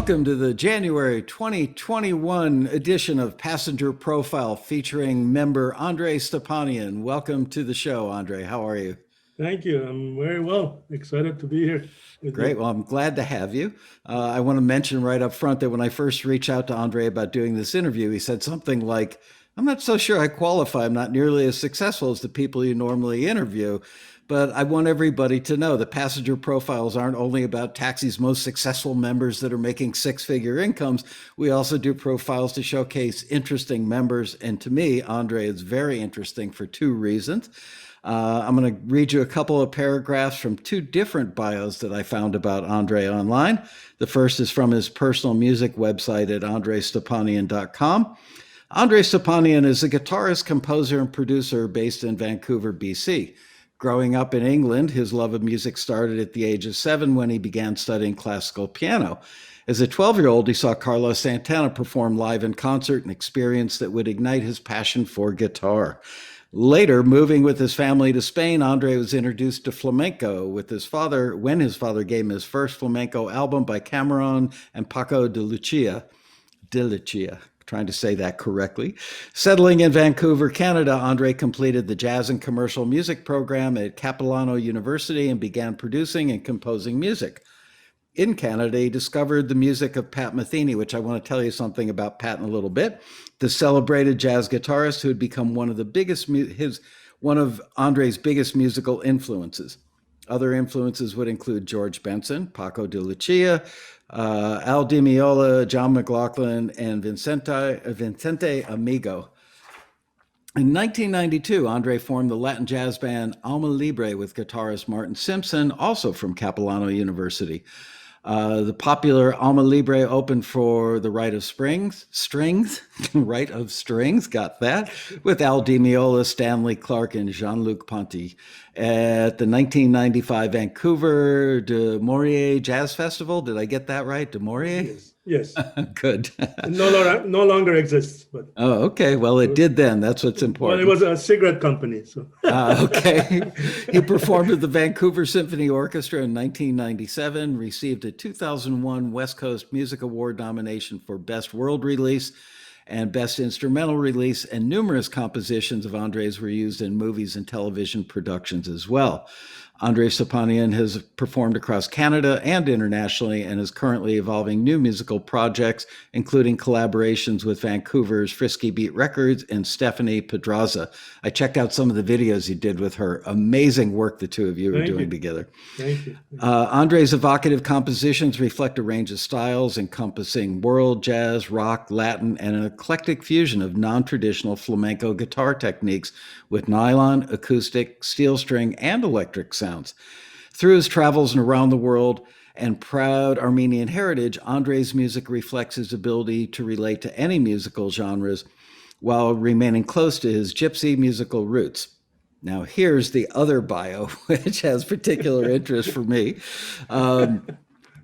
Welcome to the January 2021 edition of Passenger Profile featuring member Andre Stepanian. Welcome to the show, Andre. How are you? Thank you. I'm very well. Excited to be here with Great. you. Well, I'm glad to have you. I want to mention right up front that when I first reached out to Andre about doing this interview, he said something like, I'm not so sure I qualify. I'm not nearly as successful as the people you normally interview. But I want everybody to know that passenger profiles aren't only about taxi's most successful members that are making six-figure incomes. We also do profiles to showcase interesting members. And to me, Andre is very interesting for two reasons. I'm going to read you a couple of paragraphs from two different bios that I found about Andre online. The first is from his personal music website at andrestepanian.com. Andre Stepanian is a guitarist, composer, and producer based in Vancouver, BC. Growing up in England, his love of music started at the age of 7 when he began studying classical piano. As a 12-year-old, he saw Carlos Santana perform live in concert, an experience that would ignite his passion for guitar. Later, moving with his family to Spain, Andre was introduced to flamenco with his father when his father gave him his first flamenco album by Cameron and Paco de Lucia, trying to say that correctly. Settling in Vancouver, Canada, Andre completed the jazz and commercial music program at Capilano University and began producing and composing music. In Canada, he discovered the music of Pat Metheny, which I want to tell you something about Pat in a little bit. The celebrated jazz guitarist who had become one of Andre's biggest musical influences. Other influences would include George Benson, Paco de Lucia, Al Di Meola, John McLaughlin, and Vicente Amigo. In 1992, Andre formed the Latin jazz band Alma Libre with guitarist Martin Simpson, also from Capilano University. The popular Alma Libre opened for the Rite of Rite of Strings, got that, with Al Di Meola, Stanley Clarke, and Jean-Luc Ponty. At the 1995 Vancouver de Maurier Jazz Festival, did I get that right? De Maurier? Yes, yes. Good. It no longer exists, but Oh, okay. Well, it did then. That's what's well, it important. was a cigarette company. So Okay. He performed with the Vancouver Symphony Orchestra in 1997, received a 2001 West Coast Music Award nomination for Best World Release and Best Instrumental Release, and numerous compositions of Andre's were used in movies and television productions as well. Andre Stepanian has performed across Canada and internationally and is currently evolving new musical projects, including collaborations with Vancouver's Frisky Beat Records and Stephanie Pedraza. I checked out some of the videos you did with her. Amazing work the two of you are thank doing you. together. Thank you. Andre's evocative compositions reflect a range of styles encompassing world, jazz, rock, Latin, and an eclectic fusion of non-traditional flamenco guitar techniques with nylon, acoustic, steel string, and electric sounds. Through his travels around the world and proud Armenian heritage, Andre's music reflects his ability to relate to any musical genres while remaining close to his gypsy musical roots. Now, here's the other bio, which has particular interest for me.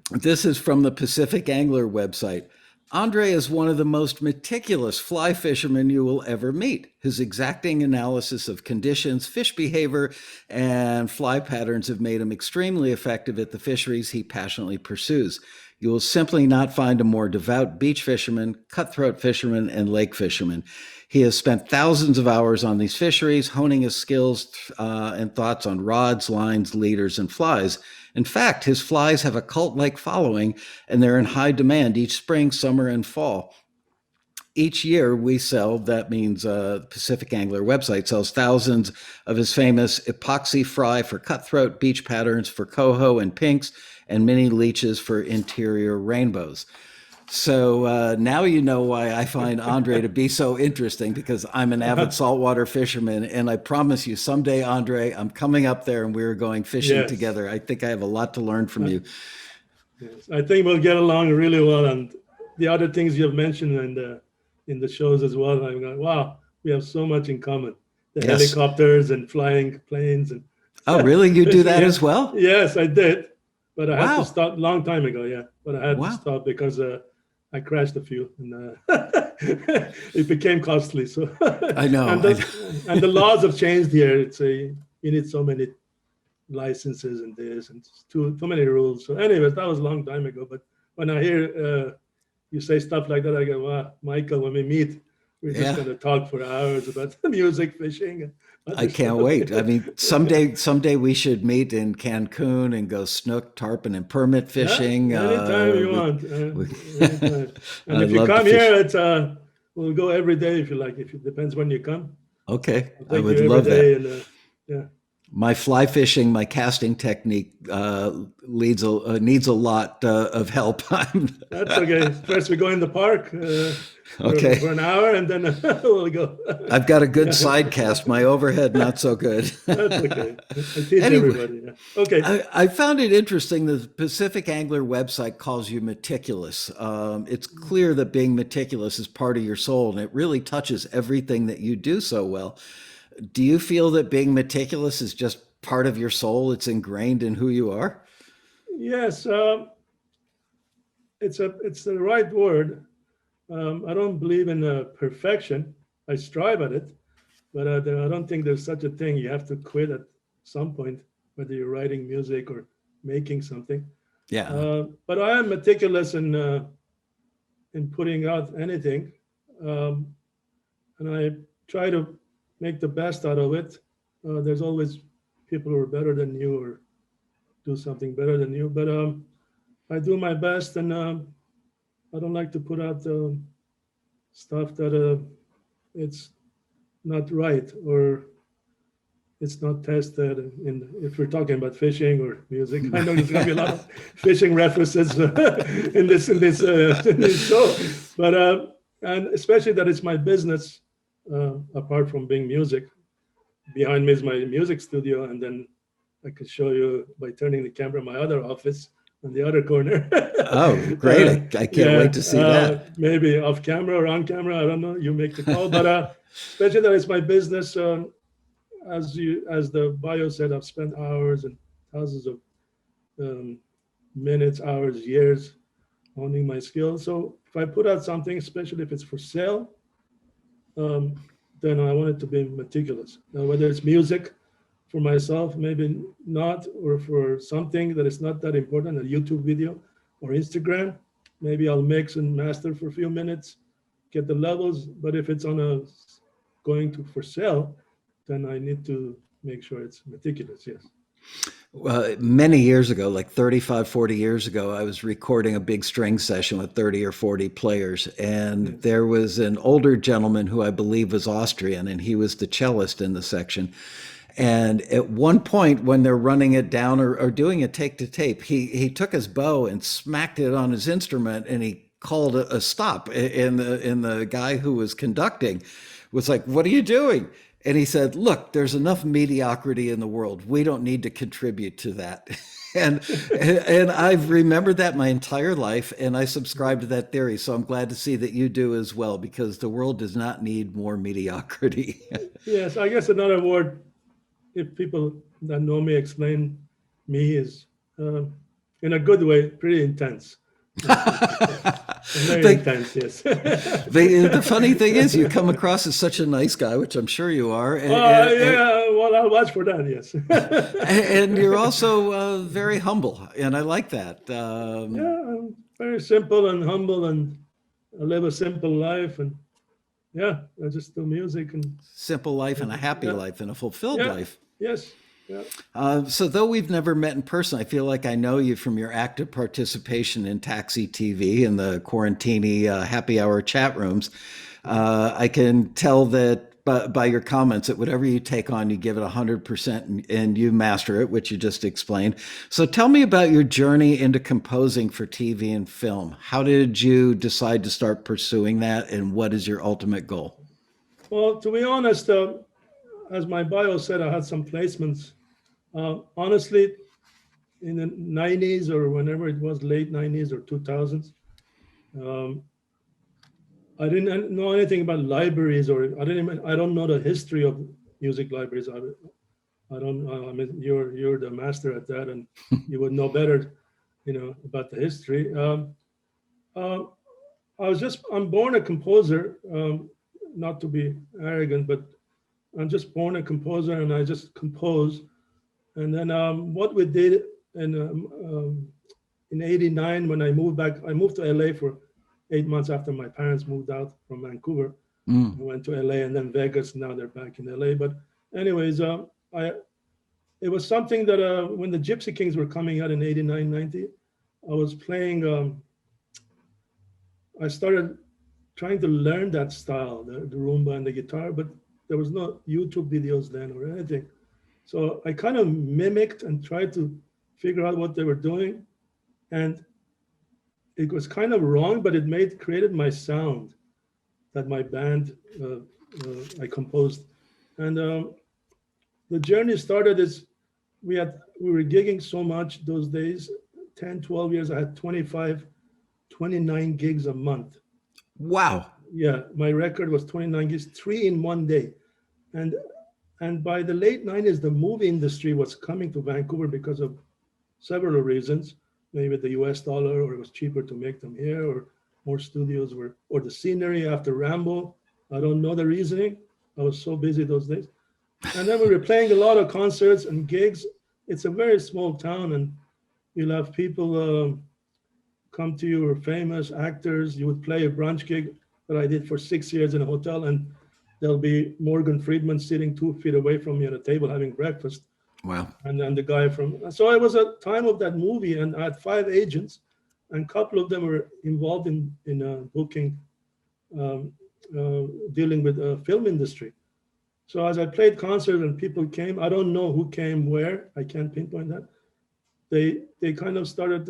This is from the Pacific Angler website. Andre is one of the most meticulous fly fishermen you will ever meet. His exacting analysis of conditions, fish behavior, and fly patterns have made him extremely effective at the fisheries he passionately pursues. You will simply not find a more devout beach fisherman, cutthroat fisherman, and lake fisherman. He has spent thousands of hours on these fisheries, honing his skills and thoughts on rods, lines, leaders, and flies. In fact, his flies have a cult-like following, and they're in high demand each spring, summer, and fall. Each year we sell, that means Pacific Angler website sells thousands of his famous epoxy fry for cutthroat, beach patterns for coho and pinks, and mini leeches for interior rainbows. So now you know why I find Andre to be so interesting, because I'm an avid saltwater fisherman, and I promise you someday, Andre, I'm coming up there and we're going fishing Yes, together. I think I have a lot to learn from uh, you. yes. I think we'll get along really well, and the other things you have mentioned in the shows as well. I'm going, wow, we have so much in common. The Yes. helicopters and flying planes and Oh, really? You do that yeah, as well? yes, I did, but I had to Wow. stop long time ago. Yeah, but I had to Wow. stop because I crashed a few, and it became costly. So, I know. and the laws have changed here. It's a you need so many licenses and this and too many rules. So, anyways, that was a long time ago. But when I hear you say stuff like that, I go, wow, Michael, when we meet, we're just Yeah. going to talk for hours about music, fishing, and I other can't stuff. wait. I mean, someday we should meet in Cancun and go snook, tarpon, and permit Yeah, fishing. anytime you want, We, anytime. And I if you love to come here, fish. it's we'll go every day if you like. If it depends when you come, Okay, I'll I take would you every love that. day. And yeah, My fly fishing, my casting technique needs a lot of help. that's okay. First, we go in the park Okay, for an hour, and then we'll go. I've got a good Yeah, side cast. My overhead not so good. that's okay. I teach Anyway, everybody. Yeah. Okay. I found it interesting. The Pacific Angler website calls you meticulous. It's clear that being meticulous is part of your soul, and it really touches everything that you do so well. Do you feel that being meticulous is just part of your soul? It's ingrained in who you are? Yes, it's the right word. I don't believe in perfection. I strive at it, but I don't think there's such a thing. You have to quit at some point, whether you're writing music or making something. Yeah. But I am meticulous in putting out anything, um, and I try to make the best out of it. There's always people who are better than you or do something better than you, but I do my best, and I don't like to put out stuff that it's not right or it's not tested. In if we're talking about fishing or music, I know there's going to be a lot of fishing references in this show, but and especially that it's my business apart from being music. Behind me is my music studio, and then I could show you by turning the camera my other office on the other corner. Oh, great. I can't wait Yeah, to see that. maybe off camera or on camera. I don't know. You make the call. But especially that it's my business. As the bio said, I've spent hours and thousands of um, minutes, hours, years honing my skills. So if I put out something, especially if it's for sale, um, then I want it to be meticulous. Now, whether it's music for myself, maybe not, or for something that is not that important, a YouTube video or Instagram, maybe I'll mix and master for a few minutes, get the levels. But if it's on a going to for sale, then I need to make sure it's meticulous. Yes. Many years ago, like 35, 40 years ago, I was recording a big string session with 30 or 40 players. And Yes. there was an older gentleman who I believe was Austrian, and he was the cellist in the section. And at one point, when they're running it down or doing a take to tape, he took his bow and smacked it on his instrument, and he called a stop. And the guy who was conducting was like, "What are you doing?" And he said, "Look, there's enough mediocrity in the world. We don't need to contribute to that." And and I've remembered that my entire life, and I subscribe to that theory. So I'm glad to see that you do as well, because the world does not need more mediocrity. Yes. I guess another word, if people that know me explain me, is in a good way, pretty intense. Very the, intense, yes. the funny thing is, you come across as such a nice guy, which I'm sure you are, Yeah, well, I'll watch for that, yes. and you're also very humble, and I like that. Yeah, I'm very simple and humble, and I live a simple life, and yeah, I just do music and Simple life and a happy yeah, life and a fulfilled yeah, life. yes, yeah. So, though we've never met in person, I feel like I know you from your active participation in Taxi TV and the Quarantini happy hour chat rooms. I can tell that by your comments that whatever you take on, you give it 100% and you master it, which you just explained. So, tell me about your journey into composing for TV and film. How did you decide to start pursuing that, and what is your ultimate goal? Well, to be honest, as my bio said, I had some placements. Honestly, in the 90s or whenever it was, late 90s or 2000s, um, I didn't know anything about libraries, or I don't know the history of music libraries. I don't know. I mean, you're the master at that, and you would know better, about the history. Uh, I'm born a composer, not to be arrogant, but I'm just born a composer, and I just compose. And then what we did in in '89 when I moved back. I moved to LA for 8 months after my parents moved out from Vancouver. I Mm. went to LA and then Vegas. Now they're back in LA. But anyways, I it was something that when the Gypsy Kings were coming out in '89, '90, I was playing. I started trying to learn that style, the rumba and the guitar, but there was no YouTube videos then or anything. So I kind of mimicked and tried to figure out what they were doing. And it was kind of wrong, but it created my sound that my band I composed. And the journey started as we were gigging so much those days, 10, 12 years. I had 25, 29 gigs a month. Wow. Yeah, my record was 29 gigs, 3 in 1 day. And and by the late 90s, the movie industry was coming to Vancouver because of several reasons. Maybe the US dollar, or it was cheaper to make them here, or more studios were, or the scenery after Rambo. I don't know the reasoning. I was so busy those days. And then we were playing a lot of concerts and gigs. It's a very small town, and you'll have people come to you, or famous actors. You would play a brunch gig that I did for 6 years in a hotel, and there'll be Morgan Friedman sitting 2 feet away from me at a table having breakfast. Wow. And then the guy from, so it was a time of that movie, and I had 5 agents, and a couple of them were involved in booking, um, dealing with the film industry. So as I played concerts and people came, I don't know who came where, I can't pinpoint that. They kind of started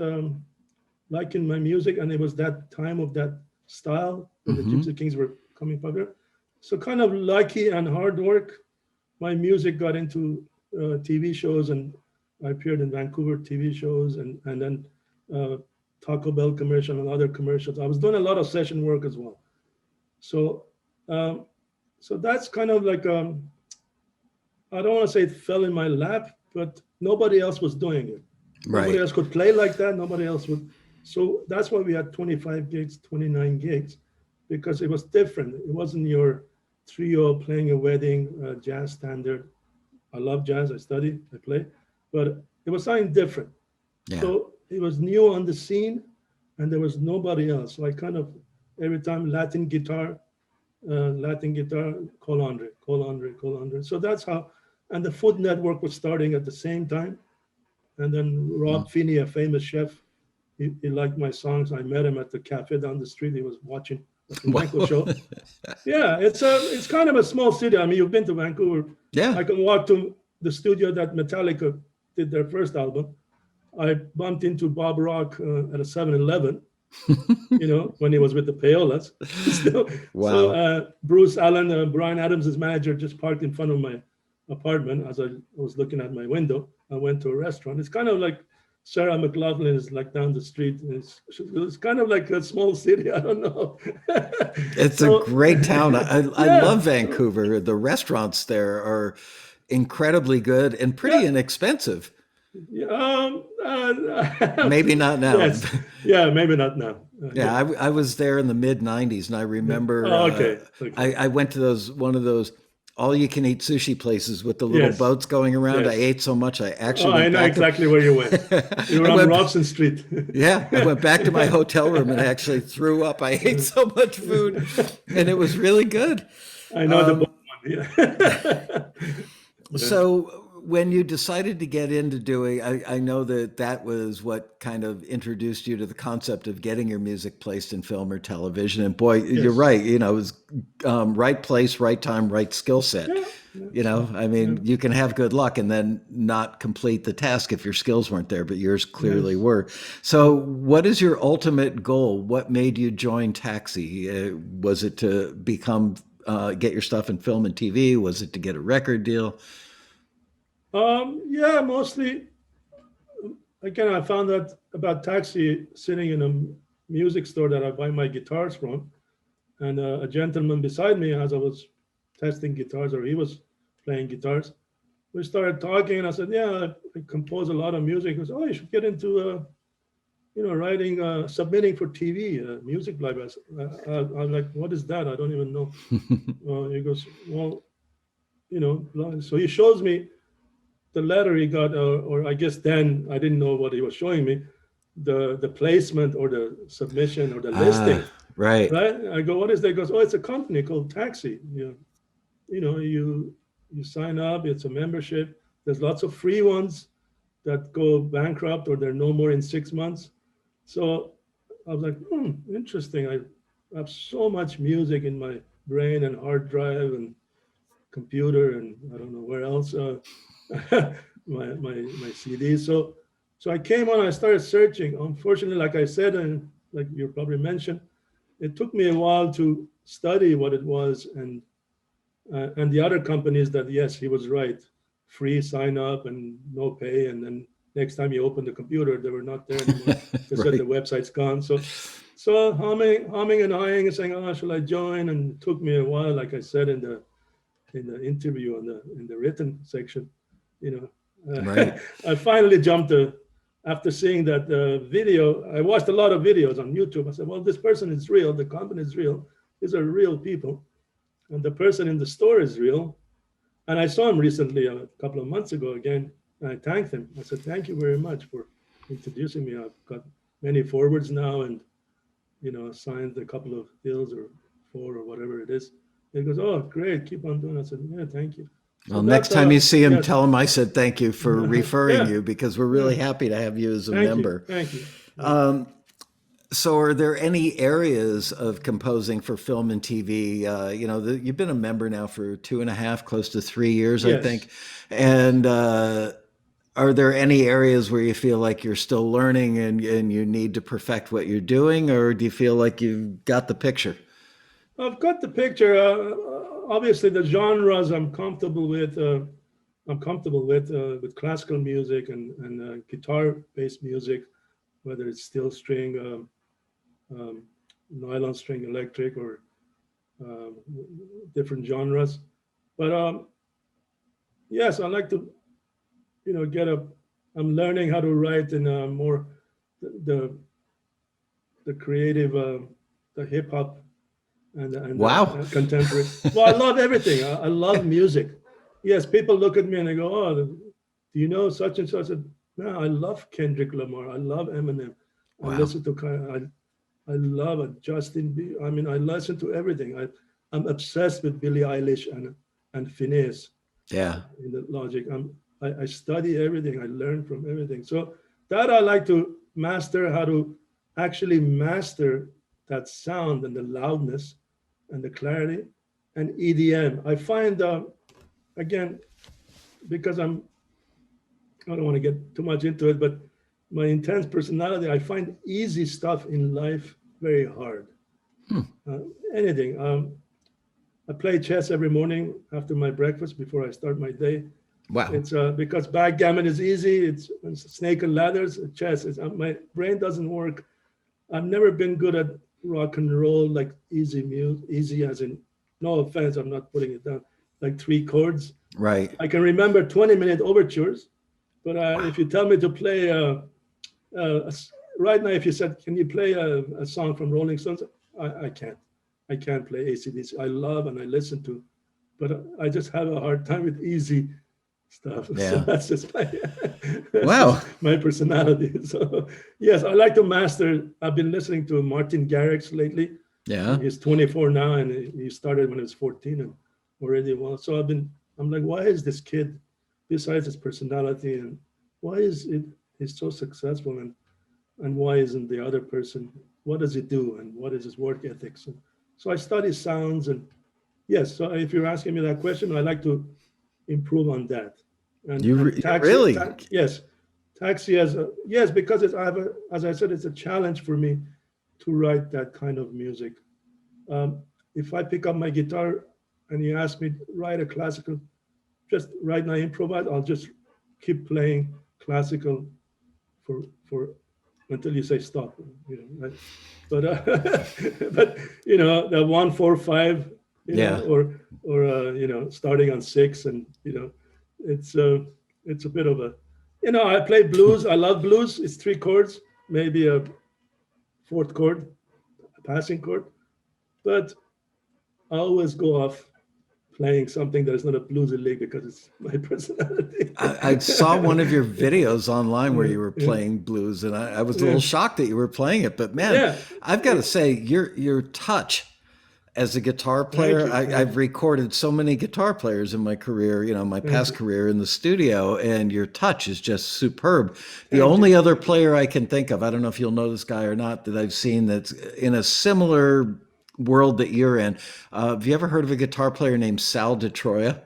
liking my music, and it was that time of that style when the Hmm. Gypsy Kings were coming popular. So kind of lucky and hard work, my music got into TV shows, and I appeared in Vancouver TV shows, and then uh, Taco Bell commercial and other commercials. I was doing a lot of session work as well. So um, so that's kind of like I don't want to say it fell in my lap, but nobody else was doing it. Nobody Right. else could play like that. Nobody else would. So that's why we had 25 gigs, 29 gigs, because it was different. It wasn't your trio playing a wedding, jazz standard. I love jazz. I study, I play, but it was something different. Yeah. So it was new on the scene, and there was nobody else. So I kind of every time Latin guitar, call Andre, call Andre, call Andre. So that's how. And the Food Network was starting at the same time. And then Mm. Rob Finney, a famous chef, he liked my songs. I met him at the cafe down the street. He was watching the flamenco Wow. show. Yeah, it's kind of a small city. I mean, you've been to Vancouver. Yeah. I can walk to the studio that Metallica did their first album. I bumped into Bob Rock at a 7-Eleven, when he was with the Payolas. So Wow. Bruce Allen, Brian Adams' manager, just parked in front of my apartment as I was looking at my window. I went to a restaurant. It's kind of like Sarah McLaughlin is like down the street. It's kind of like a small city. I don't know. It's a So great town. I yeah, love Vancouver. The restaurants there are incredibly good and pretty yeah. inexpensive. Yeah, Maybe not now. yes, yeah, maybe not now. Yeah, I was there in the mid '90s, and I Yeah. remember Oh, okay, okay. I went to one of those all you can eat sushi places with the little Yes, boats going around. I yes. ate so much I Oh, actually I went know back to exactly where you went. You were I on went Robson Street. yeah, I went back to my hotel room and actually threw up. I ate so much food, and it was really good. I know the boat Um, one. Yeah. Yeah. So when you decided to get into doing, I know that that was what kind of introduced you to the concept of getting your music placed in film or television. And boy, you're Yes. right. It was right place, right time, right skill set. Yeah. Yeah. I Yeah. mean, you can have good luck and then not complete the task if your skills weren't there, but yours clearly Yes. were. So, what is your ultimate goal? What made you join Taxi? Was it to get your stuff in film and TV? Was it to get a record deal? Yeah, mostly. Again, I found that about Taxi sitting in a music store that I buy my guitars from, and a gentleman beside me, as I was testing guitars, or he was playing guitars, we started talking, and I said, "Yeah, I compose a lot of music." He goes, "Oh, you should get into writing, submitting for TV, music libraries." I'm like, "What is that? I don't even know." He goes, "Well, So he shows me the letter he got, or I guess then I didn't know what he was showing me. the placement or the submission or the listing, Ah, right. right? I go, what is that? He goes, oh, it's a company called Taxi. You sign up. It's a membership. There's lots of free ones that go bankrupt or they're no more in 6 months. So I was like, interesting. I have so much music in my brain and hard drive and computer and I don't know where else. My CDs. So I came on. I started searching. Unfortunately, like I said, and like you probably mentioned, it took me a while to study what it was and the other companies that yes, he was right, free sign up and no pay, and then next time you open the computer, they were not there anymore. They said the Right. website's gone. So humming and eyeing and saying, oh, shall I join? And it took me a while, like I said in the interview in the written section, you know, Right. I finally jumped after seeing that video. I watched a lot of videos on YouTube. I said, well, this person is real. The company is real. These are real people. And the person in the store is real. And I saw him recently, a couple of months ago again. And I thanked him. I said, thank you very much for introducing me. I've got many forwards now and, signed a couple of deals or 4 or whatever it is. He goes, oh, great. Keep on doing it. I said, yeah, thank you. So Well, next that's, time you see him, yes. tell him I said thank you for referring Yeah, you because we're yeah. really happy to have you as a Thank you. member. Thank you. Yeah. So, are there any areas of composing for film and TV? You've been a member now for 2.5, close to 3 years, I Yes. think. And are there any areas where you feel like you're still learning and you need to perfect what you're doing, or do you feel like you've got the picture? I've got the picture. Obviously, the genres I'm comfortable with. I'm comfortable with classical music and guitar-based music, whether it's steel string, nylon string, electric, or um, different genres. But yes, I like to, get up. I'm learning how to write in a more the the creative, the hip hop and Wow. contemporary. Well, I love everything. I love music. Yes, people look at me and they go, "Oh, do you know such and such?" I said, no, I love Kendrick Lamar. I love Eminem. I Wow. listen to I love Justin Bieber. I mean, I listen to everything. I'm obsessed with Billie Eilish and Phineas Yeah. in the Logic. I study everything. I learn from everything. So that I like to master how to actually master that sound and the loudness and the clarity and EDM. I find again because I don't want to get too much into it, but my intense personality, I find easy stuff in life very hard. Hmm. Uh, anything. I play chess every morning after my breakfast before I start my day. Wow. It's because backgammon is easy. It's snake and ladders. Chess. My brain doesn't work. I've never been good at rock and roll, like easy music, easy as in, no offense, I'm not putting it down, like 3 chords. Right. I can remember 20-minute overtures, but Wow. if you tell me to play right now, if you said, can you play a song from Rolling Stones? I can't. I can't play AC/DC. I love and I listen to, but I just have a hard time with easy stuff. So Yeah. that's just my that's Wow. just my personality. So yes, I like to master. I've been listening to Martin Garrix lately. Yeah. He's 24 now, and he started when he was 14 and already well. So I'm like, why is this kid, besides his personality, and why is it he's so successful, and why isn't the other person? What does he do, and what is his work ethics? And so I study sounds, and yes. So if you're asking me that question, I like to improve on that. And You really? yes, taxi as yes, because I have as I said, it's a challenge for me to write that kind of music. Um, if I pick up my guitar and you ask me to write a classical, just right now improvise, I'll just keep playing classical for until you say stop. Right? But but the 1 4 5, Yeah. or starting on 6, and it's it's a bit of a I play blues. I love blues. It's 3 chords, maybe a fourth chord, a passing chord, but I always go off playing something that is not a bluesy lick because it's my personality. I saw one of your videos online where Yeah, you were yeah, playing blues, and I was a yeah, little shocked that you were playing it. But man, yeah. I've got to say, your touch as a guitar Thank player, you, thank I've you, recorded so many guitar players in my career, my thank past you, career in the studio, and your touch is just superb. The thank you, only other thank you. player I can think of, I don't know if you'll know this guy or not, that I've seen that's in a similar world that you're in. Have you ever heard of a guitar player named Sal DeTroia?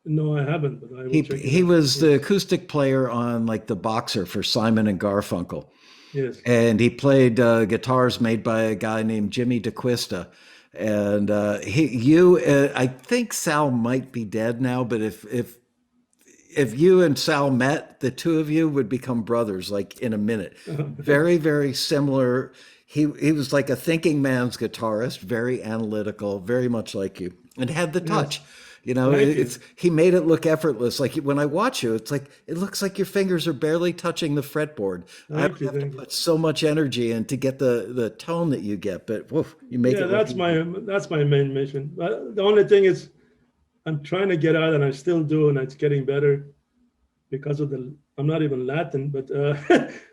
No, I haven't, but I will check it He out. was the Yes, acoustic player on like the Boxer for Simon and Garfunkel, yes. and he played guitars made by a guy named Jimmy DeQuista. And I think Sal might be dead now, but if you and Sal met, the two of you would become brothers like in a minute. Very, very similar. He was like a thinking man's guitarist, very analytical, very much like you, and had the Yes, touch. thank It's you, he made it look effortless. Like when I watch you, it's like it looks like your fingers are barely touching the fretboard. I would have to thank you. put so much energy in to get the tone that you get, but woof, you make Yeah, it look easy. that's my main mission. But the only thing is, I'm trying to get out, and I still do, and it's getting better because of the. I'm not even Latin, but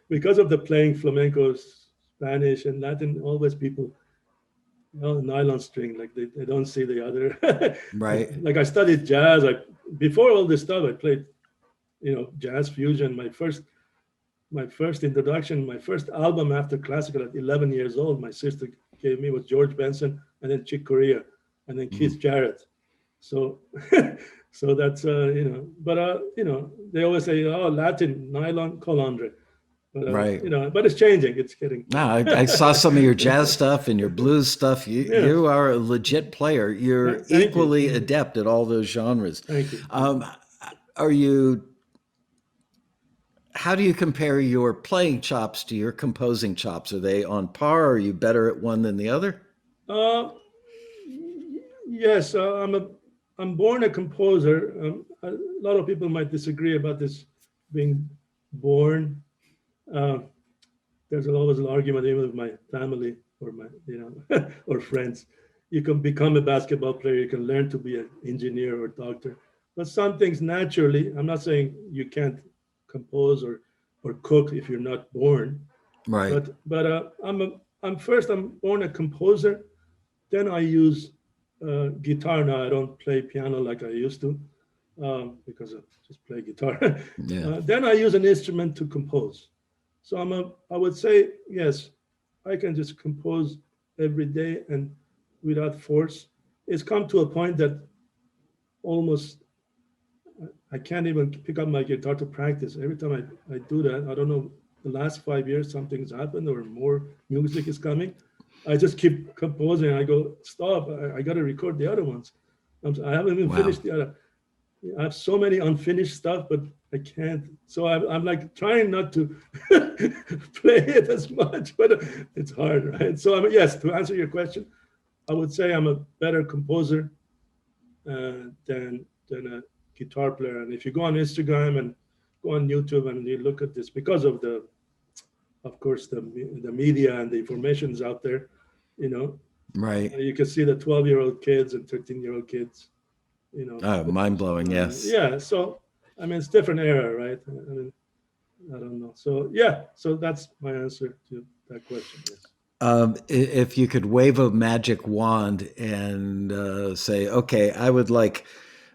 because of the playing flamenco, Spanish, and Latin, always people, nylon string, like they don't see the other. Right. Like I studied jazz. Before all this stuff, I played, jazz fusion. My first introduction, my first album after classical at 11 years old, my sister gave me was George Benson and then Chick Corea and then Mhm. Keith Jarrett. So, so that's but they always say, oh, Latin nylon colandre, but Right. but it's changing. It's getting. No, I saw some of your jazz stuff and your blues stuff. Yes. You are a legit player. You're Thank you. equally Thank you. adept at all those genres. Thank you. Thank you. Um, are you? How do you compare your playing chops to your composing chops? Are they on par? Are you better at one than the other? Uh, yes, I'm born a composer. A lot of people might disagree about this being born. Uh, there's always an argument even with my family or my or friends. You can become a basketball player. You can learn to be an engineer or doctor, but some things naturally. I'm not saying you can't compose or cook if you're not born, Right. but I'm born a composer. Then I use guitar now. I don't play piano like I used to because I just play guitar. Yeah. Then I use an instrument to compose. So I would say, yes, I can just compose every day and without force. It's come to a point that almost I can't even pick up my guitar to practice. Every time I do that, I don't know, the last 5 years, something's happened or more music is coming. I just keep composing. I go, stop, I got to record the other ones. I haven't even Wow. finished the other. I have so many unfinished stuff, but I can't. So I'm like trying not to play it as much, but it's hard, right? So yes, to answer your question, I would say I'm a better composer than a guitar player. And if you go on Instagram and go on YouTube and you look at this, because of course, the media and the information is out there, you know, Right. you can see the 12-year-old kids and 13-year-old kids, you know. Oh, mind blowing. Yes. Yeah. So I mean, it's different era, right? I mean, I don't know. So yeah. So that's my answer to that question. Yes. If you could wave a magic wand and say, okay, I would like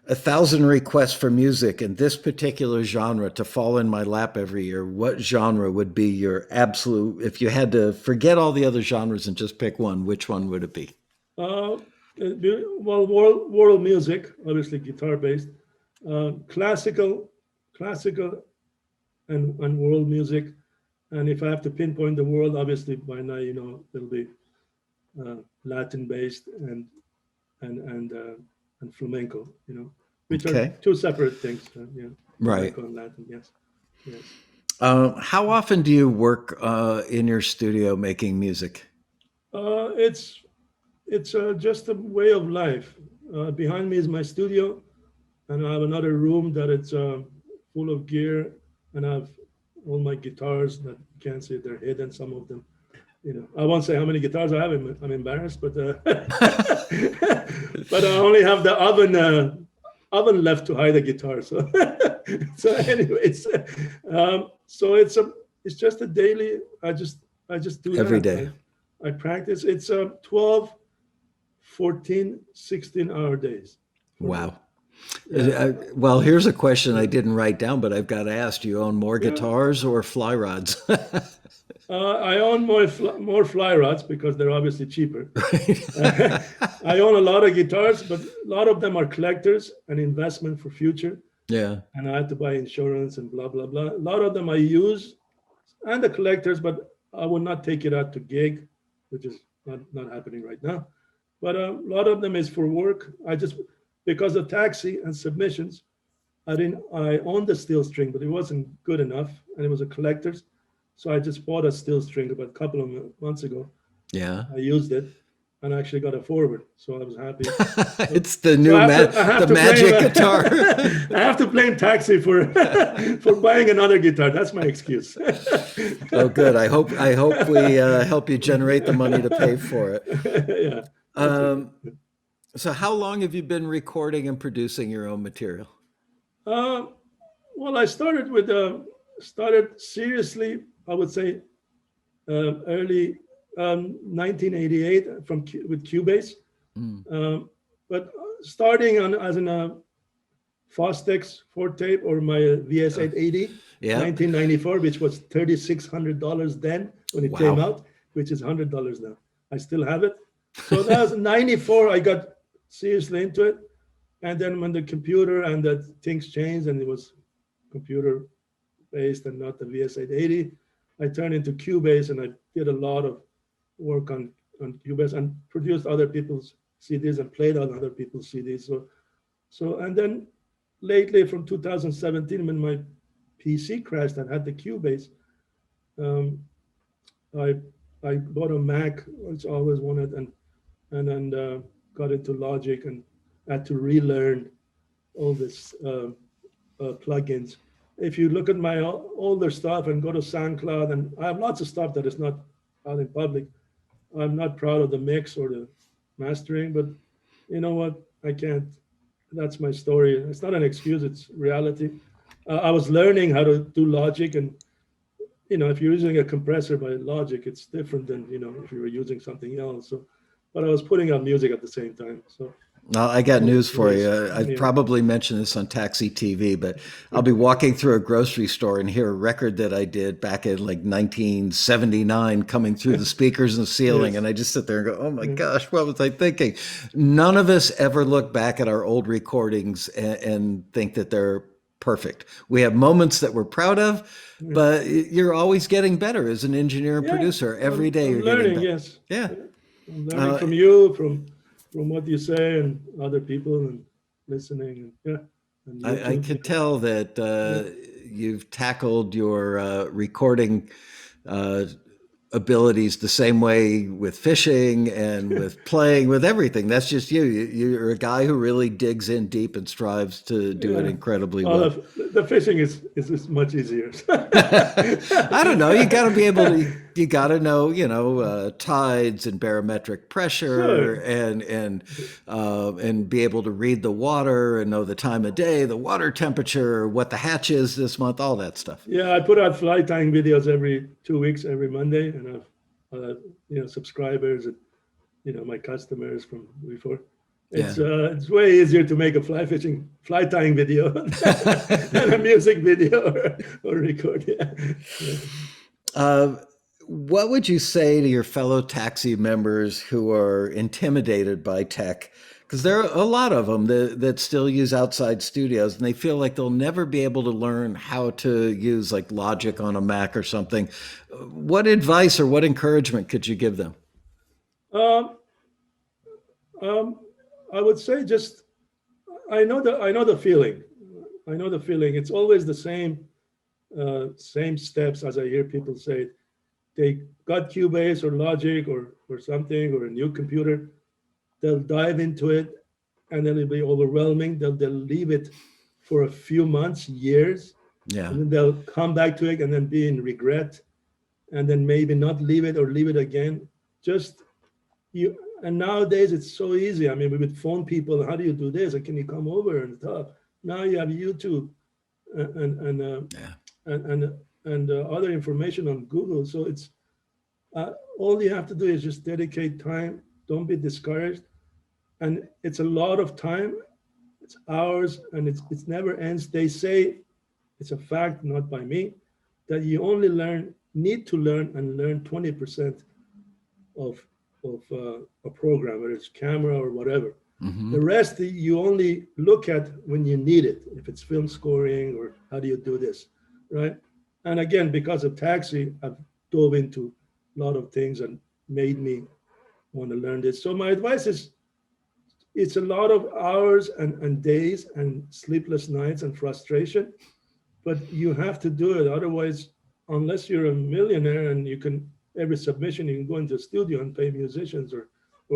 1,000 requests for music in this particular genre to fall in my lap every year, what genre would be your absolute, if you had to forget all the other genres and just pick one, which one would it be? Uh, well, world music, obviously guitar based, classical, classical, and world music. And if I have to pinpoint the world, obviously by now it'll be Latin based and flamenco. Which are Okay. two separate things. Yeah, Right. flamenco and Latin. Yes, yes. How often do you work in your studio making music? It's just a way of life. Behind me is my studio, and I have another room that it's full of gear, and I have all my guitars that you can't see, they're hidden, some of them. I won't say how many guitars I have. I'm embarrassed, but but I only have the oven left to hide the guitar. So so anyways, so it's just a daily. I just do Every that. day. I practice. It's 12, 14, 16-hour days for me. Wow. Yeah. Well, here's a question I didn't write down, but I've got to ask: do you own more Yeah. guitars or fly rods? I own more fly rods because they're obviously cheaper. Right. I own a lot of guitars, but a lot of them are collectors and investment for future. Yeah. And I had to buy insurance and blah blah blah. A lot of them I use and the collectors, but I would not take it out to gig, which is not happening right now. But a lot of them is for work. I just because of taxi and submissions, I owned the steel string, but it wasn't good enough, and it was a collector's. So I just bought a steel string about a couple of months ago. Yeah. I used it, and I actually got a forward, so I was happy. So, It's the so new I have the to magic blame guitar. I have to blame taxi for for buying another guitar. That's my excuse. Oh, good. I hope we help you generate the money to pay for it. Yeah, that's okay. Um, so, how long have you been recording and producing your own material? Uh, well, I started seriously. I would say early 1988 with Cubase, Mm. um, but starting on as in a Fostex 4 tape or my VS880 Yeah. 1994, which was $3,600 then when it came Wow. out, which is $100 now. I still have it. So that was 94. I got seriously into it. And then when the computer and the things changed and it was computer based and not the VS880, I turned into Cubase and I did a lot of work on Cubase and produced other people's CDs and played on other people's CDs. So and then lately from 2017 when my PC crashed and had the Cubase, um, I I bought a Mac, which I always wanted, and then got into Logic and had to relearn all this plugins. If you look at my older stuff and go to SoundCloud, and I have lots of stuff that is not out in public. I'm not proud of the mix or the mastering, but you know what? I can't. That's my story. It's not an excuse. It's reality. I was learning how to do Logic, and if you're using a compressor by Logic, it's different than if you were using something else. So, but I was putting out music at the same time. So, Well, I got news for anyways, you. I've yeah, probably mentioned this on Taxi TV, but I'll be walking through a grocery store and hear a record that I did back in like 1979 coming through the speakers and the ceiling. yes, And I just sit there and go, oh my yeah, gosh, what was I thinking? None of us ever look back at our old recordings and think that they're perfect. We have moments that we're proud of, yeah. but you're always getting better as an engineer and Yeah, producer. Every I'm, day I'm you're getting learning. better. Yes, Yeah. yeah. I'm learning Uh, from you, from what you say, and other people, and listening, and yeah, and I YouTube. could tell that Yeah, you've tackled your recording uh, abilities the same way with fishing and yeah. with playing, with everything. That's just you. You're a guy who really digs in deep and strives to do it Yeah. incredibly Well, well. the fishing is much easier. I don't know. You got to be able to. You got to know, tides and barometric pressure, Sure. and be able to read the water and know the time of day, the water temperature, what the hatch is this month, all that stuff. Yeah, I put out fly tying videos every 2 weeks, every Monday, and I've subscribers and my customers from before. Yeah. It's way easier to make a fly tying video than a music video or record. Yeah. Yeah. Uh, what would you say to your fellow taxi members who are intimidated by tech? Because there are a lot of them that still use outside studios and they feel like they'll never be able to learn how to use like Logic on a Mac or something. What advice or what encouragement could you give them? Um, um, I would say just I know the feeling. I know the feeling. It's always the same steps as I hear people say. They got Cubase or Logic or something or a new computer. They'll dive into it, and then it'll be overwhelming. They'll leave it for a few months, years, Yeah. and then they'll come back to it and then be in regret. and then maybe not leave it or leave it again. Just you. And nowadays it's so easy. I mean, we would phone people. How do you do this? And can you come over and stuff? Now you have YouTube and Yeah. and and, and other information on Google. So it's all you have to do is just dedicate time. Don't be discouraged. And it's a lot of time. It's hours, and it's never ends. They say it's a fact, not by me, that you only need to learn and learn 20% of a program, whether it's camera or whatever. Hmm. The rest you only look at when you need it, if it's film scoring or how do you do this, right? And again, because of Taxi, I've dove into a lot of things and made me want to learn this. So my advice is it's a lot of hours and days and sleepless nights and frustration, but you have to do it. Otherwise, unless you're a millionaire and you can every submission you can go into a studio and pay musicians or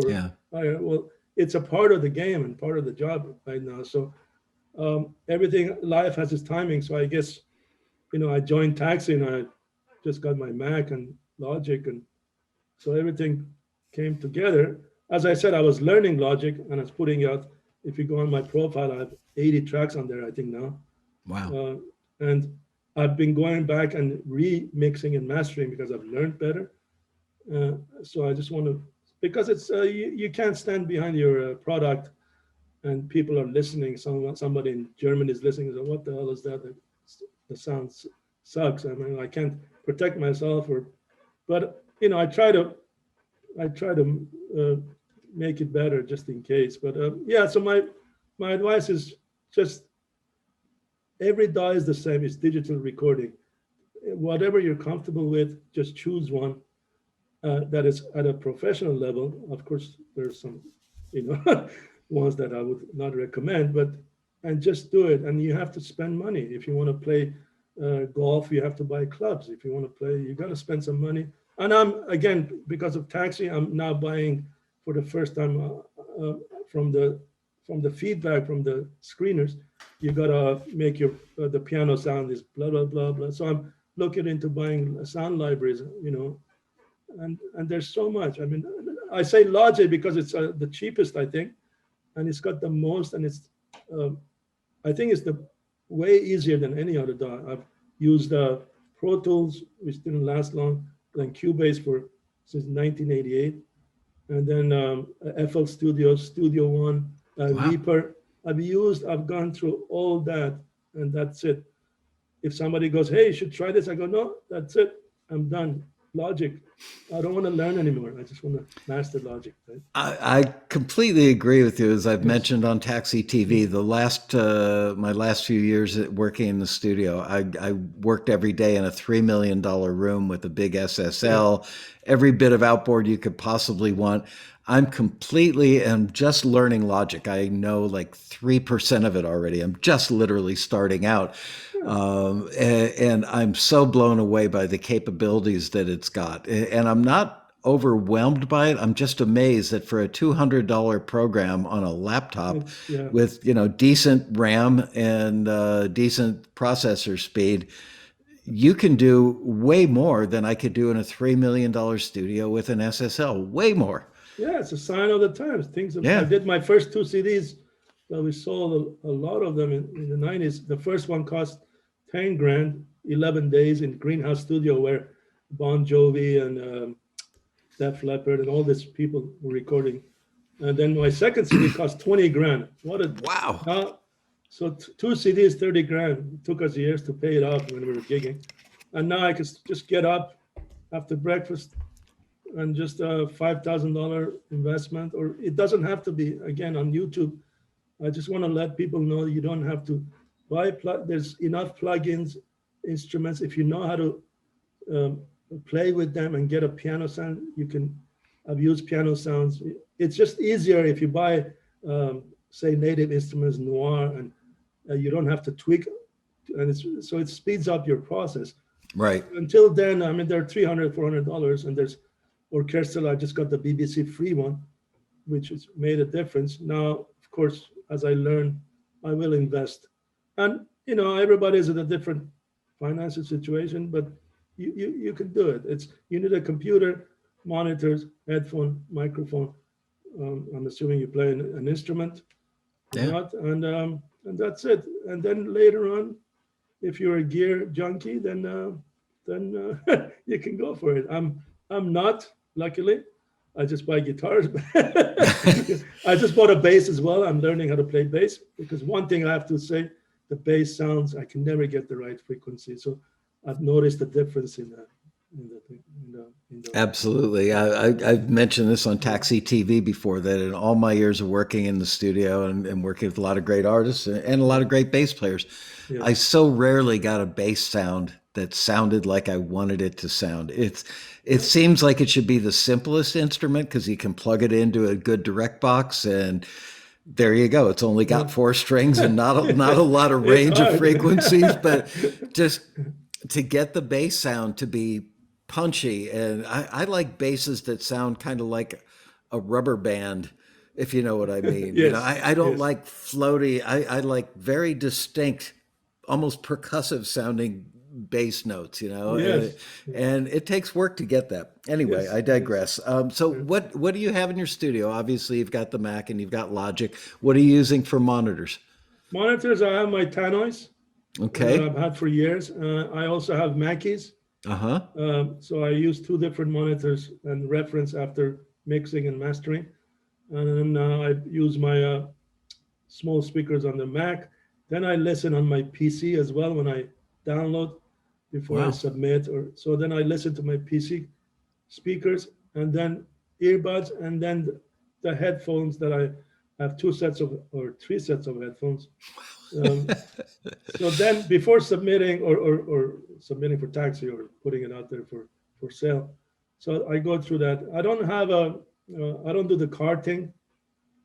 Yeah. hire, well, it's a part of the game and part of the job right now. So everything life has its timing. So I guess I joined Taxi and I just got my Mac and Logic, and so everything came together. As I said, I was learning Logic and I was putting out. If you go on my profile, I have 80 tracks on there, I think now. Wow. And I've been going back and remixing and mastering because I've learned better. So I just want to, because it's you can't stand behind your product and people are listening. Somebody in Germany is listening. So what the hell is that? The sound sucks. I mean, I can't protect myself, but I try to make it better just in case. But yeah, so my advice is just every DAW is the same. It's digital recording. Whatever you're comfortable with, just choose one that is at a professional level. Of course, there's some, ones that I would not recommend, but and just do it. And you have to spend money. If you want to play golf, you have to buy clubs. If you want to play, you got to spend some money. And I'm again because of Taxi, I'm now buying for the first time from the feedback from the screeners. You gotta make your the piano sound is blah blah blah blah. So I'm looking into buying sound libraries, and there's so much. I mean, I say Logic because it's the cheapest, I think, and it's got the most, and it's I think it's the way easier than any other DAW. I've used Pro Tools, which didn't last long, then Cubase since 1988, and then FL Studio, Studio One, Wow. Reaper. I've gone through all that, and that's it. If somebody goes, "Hey, you should try this," I go, "No, that's it. I'm done. Logic. I don't want to learn anymore. I just want to master Logic." Right? I completely agree with you. As I've Yes. mentioned on Taxi TV, Yes. the last my last few years working in the studio, I worked every day in a $3 million room with a big Yeah. SSL, every bit of outboard you could possibly want. I'm completely am just learning Logic. I know like 3% of it already. I'm just literally starting out, Yeah. and I'm so blown away by the capabilities that it's got. And I'm not overwhelmed by it. I'm just amazed that for a $200 program on a laptop It's yeah. with decent RAM and decent processor speed, you can do way more than I could do in a $3 million studio with an SSL. Way more. Yeah, it's a sign of the times. I Yeah. did my first two CDs. Well, we sold a lot of them in the 90s. The first one cost 10 grand, 11 days in Greenhouse Studio where Bon Jovi and Def Leppard and all these people were recording. And then my second CD cost 20 grand. What a Wow. now, so two CDs, 30 grand. It took us years to pay it off when we were gigging. And now I can just get up after breakfast and just a $5,000 investment, or it doesn't have to be again on YouTube. I just want to let people know you don't have to buy there's enough plugins, instruments. If you know how to um, play with them and get a piano sound, you can. I've used piano sounds. It's just easier if you buy, say, native instruments, Noir, and you don't have to tweak, and so it speeds up your process. Right. Until then, I mean, they're $300, $400, and there's Orchestral. I just got the BBC free one, which has made a difference. Now, of course, as I learn, I will invest. And everybody's in a different financial situation, but you can do it. It's you need a computer, monitors, headphone, microphone. I'm assuming you play an instrument or Yeah. not, and that's it. And then later on, if you're a gear junkie, then you can go for it. I'm not, luckily. I just buy guitars. I just bought a bass as well. I'm learning how to play bass because one thing I have to say, the bass sounds I can never get the right frequency. So I've noticed the difference in the thing in the Absolutely. I've mentioned this on Taxi TV before that in all my years of working in the studio and working with a lot of great artists and a lot of great bass players, I yes. so rarely got a bass sound that sounded like I wanted it to sound. It Yeah. seems like it should be the simplest instrument because you can plug it into a good direct box and there you go. It's only Yeah. got four strings and not a lot of It's range of hard. frequencies, but just to get the bass sound to be punchy. And I like basses that sound kind of like a rubber band, if you know what I mean. You know, Yes. I don't Yes. like floaty. I like very distinct, almost percussive sounding bass notes, you know, Yes. and it takes work to get that. Anyway, Yes. I Yes. digress. So Yeah. what do you have in your studio? Obviously, you've got the Mac and you've got Logic. What are you using for monitors? Monitors, I have my Tannoys that Okay. I've had for years. I also have Mackeys. Uh-huh. So I use two different monitors and reference after mixing and mastering. And then I use my small speakers on the Mac. Then I listen on my PC as well when I download before I Wow. submit. Or so then I listen to my PC speakers and then earbuds and then the headphones that I have two sets of or three sets of headphones. Um, so then before submitting or submitting for taxi or putting it out there for sale, so I go through that. I don't have I don't do the card thing,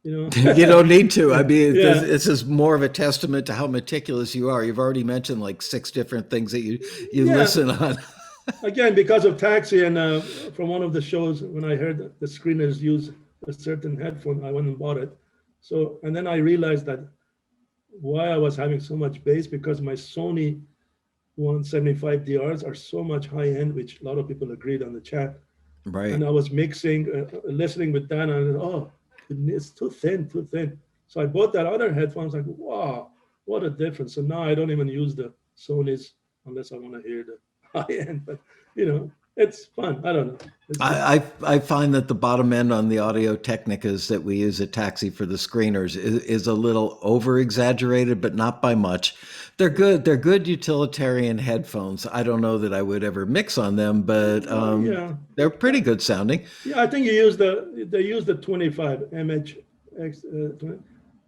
you You know. don't need to. I mean, Yeah, this is more of a testament to how meticulous you are. You've already mentioned like six different things that you yeah. listen on. Again, because of taxi and from one of the shows when I heard that the screeners use a certain headphone, I went and bought it. So and then I realized that why I was having so much bass because my Sony 175 DRs are so much high end, which a lot of people agreed on the chat. And Right. I was mixing, listening with Dan, and oh, it's too thin, too thin. So I bought that other headphones. Like, wow, what a difference! So now I don't even use the Sony's unless I want to hear the high end. But it's fun. I don't know. It's just I find that the bottom end on the Audio Technicas that we use at Taxi for the screeners is a little over exaggerated, but not by much. They're good. They're good utilitarian headphones. I don't know that I would ever mix on them, but well, yeah, they're pretty good sounding. yeah. I think you use they use the 25 MHX. 20,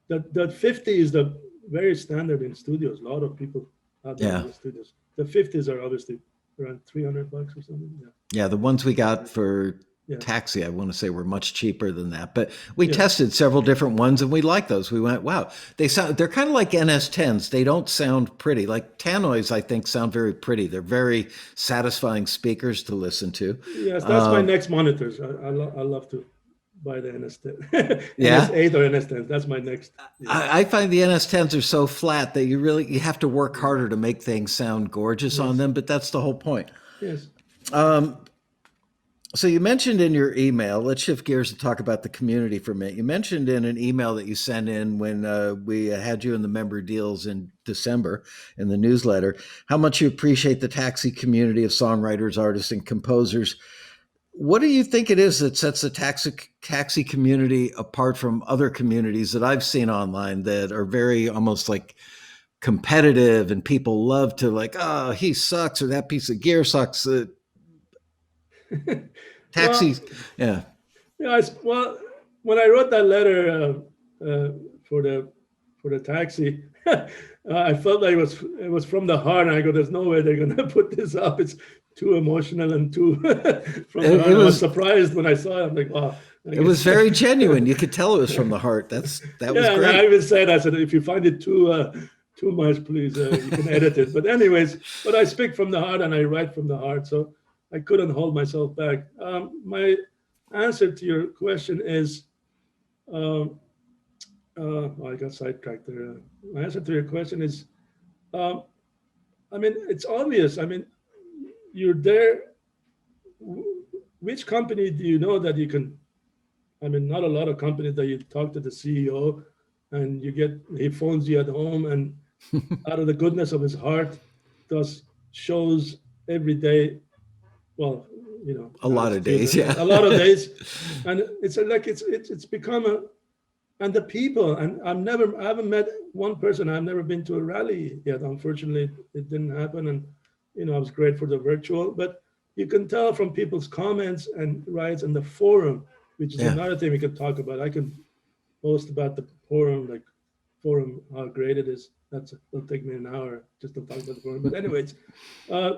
the 50 is the very standard in studios. A lot of people have that in Yeah. the studios. The 50s are obviously around $300 or something. Yeah, Yeah, the ones we got for yeah, taxi, I want to say were much cheaper than that. But we yeah. tested several different ones and we like those. We went, wow, they're kind of like NS10s. They don't sound pretty. Like Tannoys, I think, sound very pretty. They're very satisfying speakers to listen to. Yes, that's my next monitors. I love to buy the NS10, Yeah. NS8 or NS10. That's my next. Yes, I find the NS10s are so flat that you have to work harder to make things sound gorgeous on yes, them, but that's the whole point. yes, So you mentioned in your email, let's shift gears to talk about the community for a minute. You mentioned in an email that you sent in when we had you in the member deals in December in the newsletter, how much you appreciate the taxi community of songwriters, artists, and composers. What do you think it is that sets the taxi community apart from other communities that I've seen online that are very almost like competitive and people love to like, oh, he sucks or that piece of gear sucks. well, Taxis, yeah. yeah. Well, when I wrote that letter for the taxi, I felt like it was from the heart, and I go, "There's no way they're gonna put this up. It's too emotional and too from the It, heart." it I was was surprised when I saw it. I'm like, "Wow, I it was guess." very genuine. You could tell it was from the heart. That was Yeah, and I great. even said, I said, if you find it too much, please, you can edit it. But anyways, but I speak from the heart and I write from the heart, so I couldn't hold myself back. My answer to your question is, um, oh, I got sidetracked there. My answer to your question is, um, I mean, it's obvious. I mean, you're there. Which company do you know that you can? I mean, not a lot of companies that you talk to the CEO and he phones you at home and out of the goodness of his heart does shows every day. Well, A lot of days, student, yeah. a lot of days, and it's like it's become a, and the people, and I haven't met one person. I've never been to a rally yet. Unfortunately, it didn't happen, and I was great for the virtual, but you can tell from people's comments and writes in the forum, which is Yeah. another thing we can talk about. I can post about the forum, like forum, how great it is. It'll take me an hour just to talk about the forum. But anyways, uh,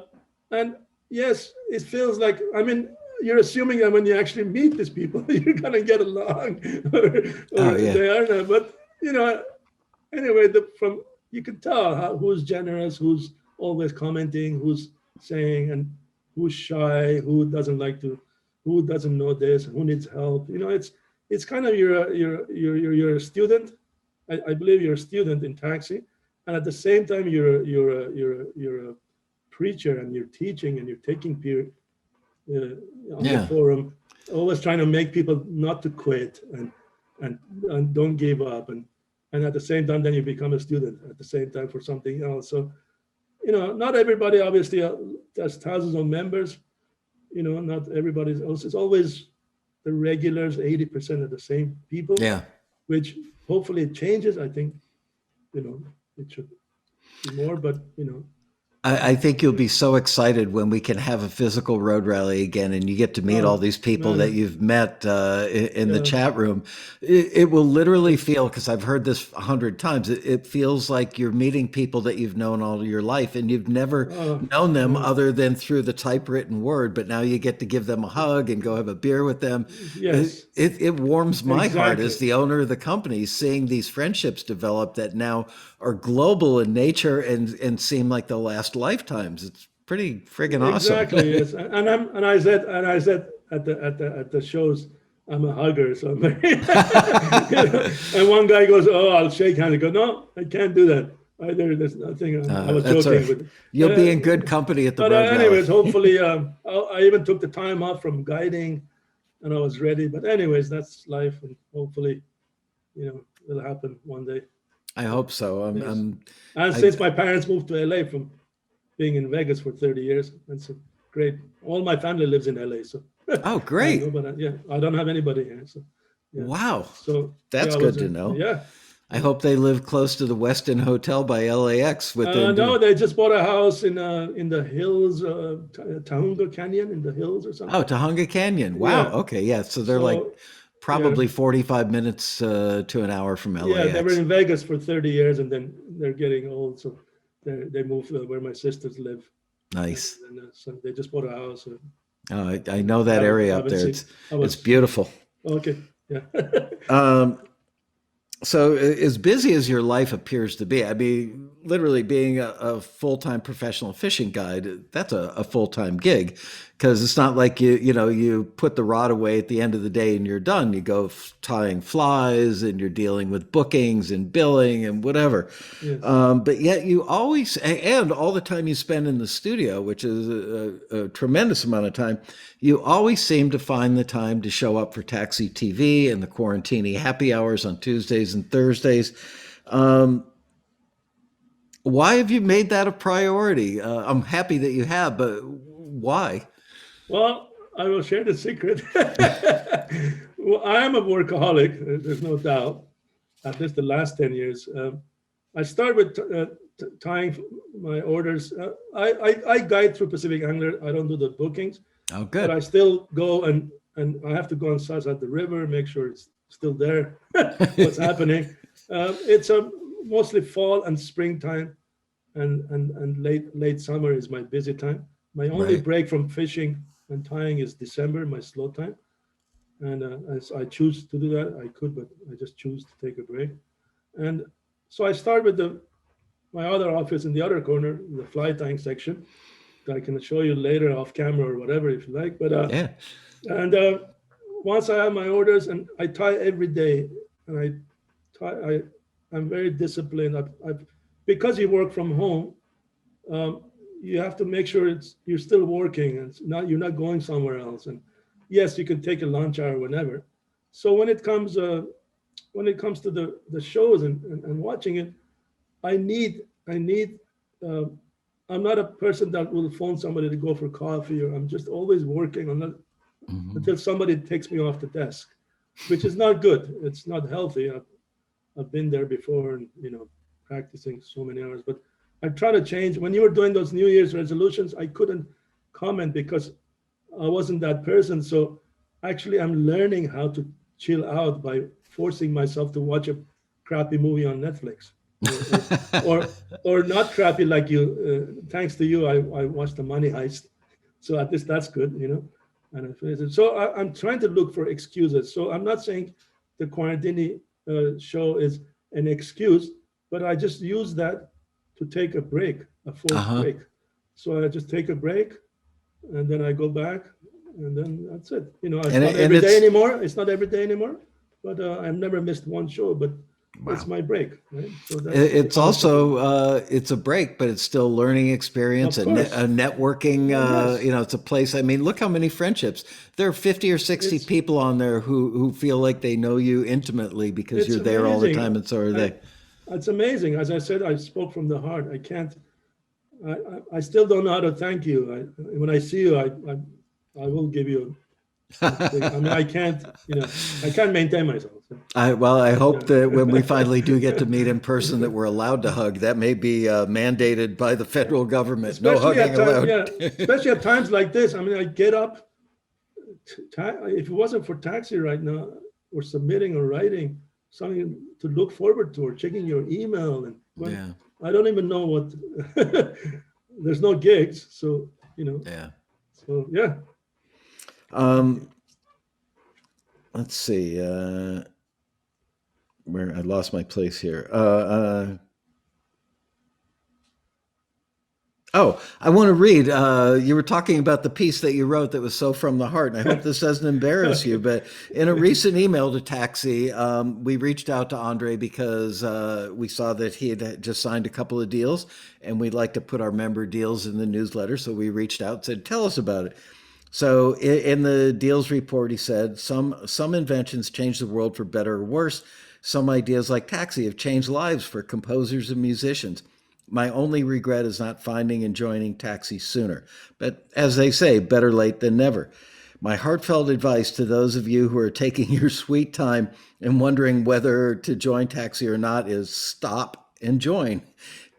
and yes, it feels like, I mean, you're assuming that when you actually meet these people, you're gonna get along, or Oh, yeah. they are not. But anyway, from you can tell who's generous, who's always commenting, who's saying, and who's shy, who doesn't know this, who needs help. It's kind of you're a student. I believe you're a student in taxi, and at the same time you're a preacher, and you're teaching, and you're taking peer on the Yeah. forum, always trying to make people not to quit, and and don't give up, and at the same time then you become a student at the same time for something else. So not everybody obviously has thousands of members. Not everybody's else. It's always the regulars, 80% of the same people, Yeah. which hopefully it changes. I think it should be more, but I think you'll be so excited when we can have a physical road rally again and you get to meet all oh these people that man, you've met in the yeah, chat room. It will literally feel, because I've heard this 100 times, it feels like you're meeting people that you've known all your life and you've never known them man, other than through the typewritten word, but now you get to give them a hug and go have a beer with them. yes, It warms my heart as exactly. the owner of the company, seeing these friendships develop that now are global in nature and seem like they'll last lifetimes. It's pretty friggin' awesome. Exactly, yes. And I said at the shows, I'm a hugger, so I'm very, and one guy goes, "Oh, I'll shake hands." I go, "No, I can't do that. There's nothing." I was That's all joking, right. You'll be in good uh, company at the but road rally. anyways, hopefully, I even took the time off from guiding, and I was ready. But anyways, that's life, and hopefully, it'll happen one day. I hope so. Yes. And I, since my parents moved to LA from being in Vegas for 30 years. That's a great. All my family lives in LA, so oh, I have great. nobody. Yeah, I don't have anybody here. So yeah. Wow. So yeah, That's I was good to know. yeah. I hope they live close to the Westin Hotel by LAX No, they just bought a house in the hills, Tahunga Canyon in the hills or oh, something. Tahunga Canyon. Wow. Yeah. Okay. Yeah. So they're like So yeah, probably 45 minutes to an hour from yeah, they were LAX. in Vegas for 30 years, and then they're getting old, so they moved where my sisters live, and Nice. then so they just bought a house. Oh, I know that area up Haven't there. seen. I It's was beautiful. okay. Yeah. Um, so as busy as your life appears to be, I mean, literally being a full-time professional fishing guide, that's a full-time gig, because it's not like you put the rod away at the end of the day and you're done. You go tying flies and you're dealing with bookings and billing and whatever. Yes. But yet you always, and all the time you spend in the studio, which is a tremendous amount of time, you always seem to find the time to show up for Taxi TV and the Quarantini happy hours on Tuesdays and Thursdays. Um, why have you made that a priority? I'm happy that you have, but why? Well, I will share the secret. Well, I am a workaholic. There's no doubt. At least the last 10 years. I start with tying my orders. I guide through Pacific Angler. I don't do the bookings, Oh, but good. I still go, and I have to go on sites at the river, make sure it's still there, what's happening. It's mostly fall and springtime, and late summer is my busy time. My only Right. break from fishing and tying is December, my slow time. And as I choose to do that, I could, but I just choose to take a break. And so I start with my other office in the other corner, the fly tying section. That I can show you later off camera or whatever if you like. But Yeah. and once I have my orders, and I tie every day, and I'm very disciplined. Because you work from home, um, you have to make sure you're still working and you're not going somewhere else. And yes, you can take a lunch hour whenever. So when it comes to the shows and watching it, I need uh, I'm not a person that will phone somebody to go for coffee, or I'm just always working on that Mhm. until somebody takes me off the desk, which is not good. It's not healthy. I've been there before, and practicing so many hours. But I try to change. When you were doing those New Year's resolutions, I couldn't comment because I wasn't that person. So actually, I'm learning how to chill out by forcing myself to watch a crappy movie on Netflix, or or or, or not crappy like you. Thanks to you, I watched The Money Heist, so at least that's good. And I finished it. So I'm trying to look for excuses. So I'm not saying the Quarantini show is an excuse, but I just use that to take a break, a forced Uh-huh. break. So I just take a break, and then I go back, and then that's it. It's And not and every day it's anymore. It's not every day anymore, but I've never missed one show. But it's wow. my break, right? So that's It's how I think of also it. it's a break, but it's still learning experience Of and course, a networking. yes, It's a place. I mean, look how many friendships. There are 50 or 60 it's people on there who feel like they know you intimately because it's you're there all the amazing. time, and so are I, they. it's amazing. As I said, I spoke from the heart. I can't. I still don't know how to thank you. When I see you, I will give you a big. I mean, I can't. I can't maintain myself. So, I hope that when we finally do get to yeah. meet in person, that we're allowed to hug. That may be mandated by the federal government. No Especially hugging at times, allowed. yeah, especially at times like this. I mean, I get up. If it wasn't for taxi right now, or submitting or writing something to look forward to, or checking your email, and when Yeah, I don't even know what. There's no gigs, so yeah. so yeah. Let's see. Where I lost my place here. Oh, I want to read. You were talking about the piece that you wrote that was so from the heart, and I hope this doesn't embarrass you. Okay. But in a recent email to Taxi, we reached out to Andre because we saw that he had just signed a couple of deals, and we'd like to put our member deals in the newsletter. So we reached out and said, "Tell us about it." So in the deals report, he said some inventions change the world for better or worse. Some ideas like taxi have changed lives for composers and musicians. My only regret is not finding and joining taxi sooner. But as they say, better late than never. My heartfelt advice to those of you who are taking your sweet time and wondering whether to join taxi or not is stop and join.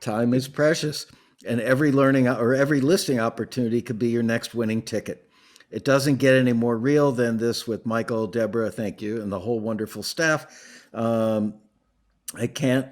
Time is precious, and every learning or every listing opportunity could be your next winning ticket. It doesn't get any more real than this with Michael, Deborah, thank you, and the whole wonderful staff. Um, I can't